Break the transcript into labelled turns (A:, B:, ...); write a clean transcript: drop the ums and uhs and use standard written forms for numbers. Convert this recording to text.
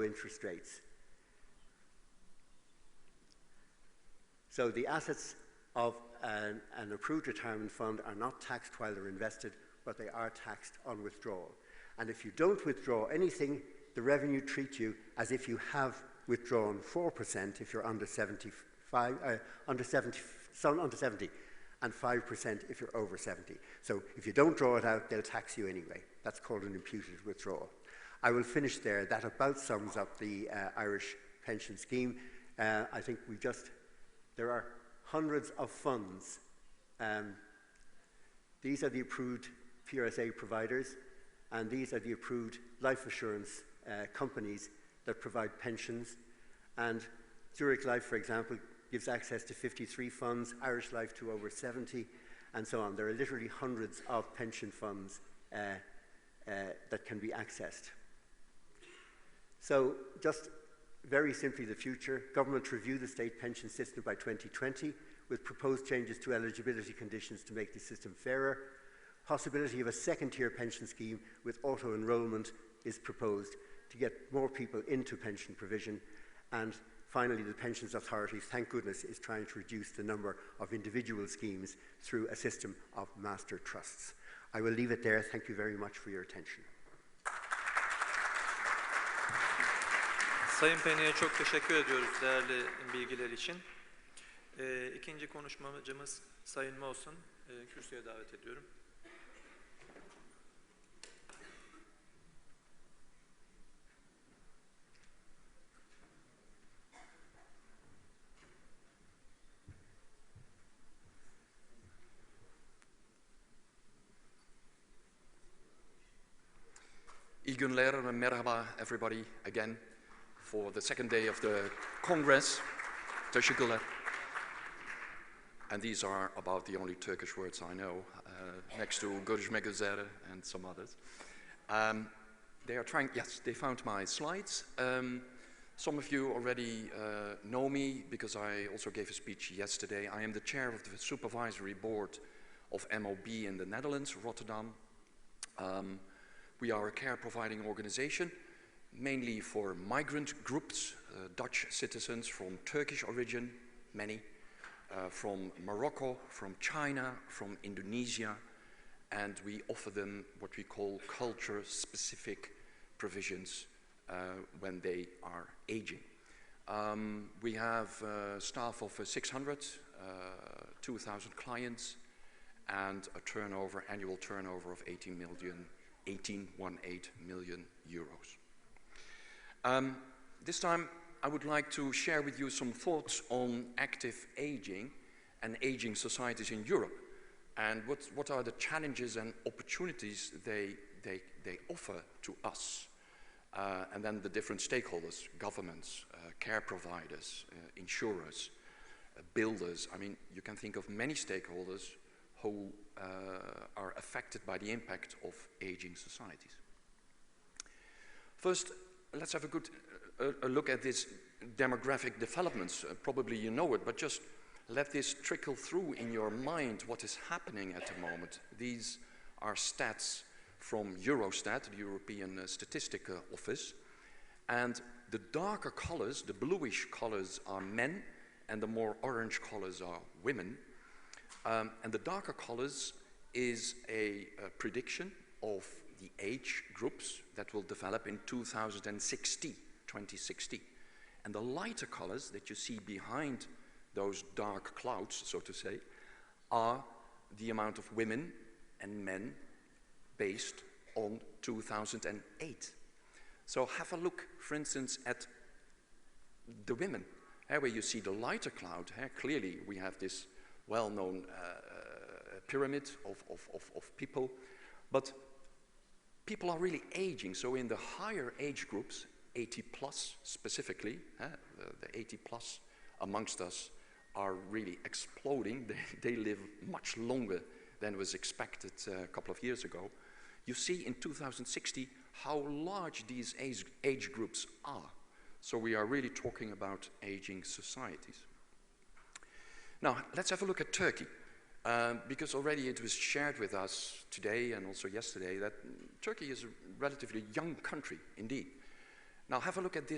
A: interest rates. So the assets of an approved retirement fund are not taxed while they're invested, but they are taxed on withdrawal. And if you don't withdraw anything, the revenue treats you as if you have withdrawn 4% if you're under 70, and 5% if you're over 70. So if you don't draw it out, they'll tax you anyway. That's called an imputed withdrawal. I will finish there. That about sums up the Irish pension scheme. I think there are hundreds of funds. These are the approved PRSA providers, and these are the approved life assurance companies that provide pensions. And Zurich Life, for example, gives access to 53 funds, Irish Life to over 70, and so on. There are literally hundreds of pension funds that can be accessed. So just very simply the future, government to review the state pension system by 2020 with proposed changes to eligibility conditions to make the system fairer. Possibility of a second-tier pension scheme with auto-enrolment is proposed to get more people into pension provision. And finally, the Pensions Authority, thank goodness, is trying to reduce the number of individual schemes through a system of master trusts. I will leave it there. Thank you very much for your attention.
B: Sayın Penny'e çok teşekkür ediyoruz değerli bilgiler için. İkinci konuşmacımız Sayın Mawson, kürsüye davet ediyorum.
C: İyi günler and merhaba everybody again for the second day of the Congress. Teşekkürler. And these are about the only Turkish words I know, next to görüşmek üzere and some others. They are trying, yes, they found my slides. Some of you already know me because I also gave a speech yesterday. I am the chair of the supervisory board of MOB in the Netherlands, Rotterdam. We are a care providing organization, mainly for migrant groups, Dutch citizens from Turkish origin, many, from Morocco, from China, from Indonesia, and we offer them what we call culture-specific provisions when they are aging. We have staff of 600, 2,000 clients, and a turnover, annual turnover of 18 million euros. This time I would like to share with you some thoughts on active aging and aging societies in Europe, and what are the challenges and opportunities they offer to us, and then the different stakeholders, governments, care providers, insurers, builders. I mean, you can think of many stakeholders who are affected by the impact of aging societies. First, let's have a look at these demographic developments. Probably you know it, but just let this trickle through in your mind what is happening at the moment. These are stats from Eurostat, the European Statistical Office, and the darker colors, the bluish colors, are men, and the more orange colors are women. And the darker colors is a prediction of the age groups that will develop in 2060. And the lighter colors that you see behind those dark clouds, so to say, are the amount of women and men based on 2008. So have a look, for instance, at the women, where you see the lighter cloud. Clearly we have this well-known pyramid of people, but people are really aging. So in the higher age groups, 80 plus specifically, the 80 plus amongst us are really exploding. They live much longer than was expected a couple of years ago. You see in 2060 how large these age groups are. So we are really talking about aging societies. Now, let's have a look at Turkey, because already it was shared with us today and also yesterday that Turkey is a relatively young country indeed. Now have a look at this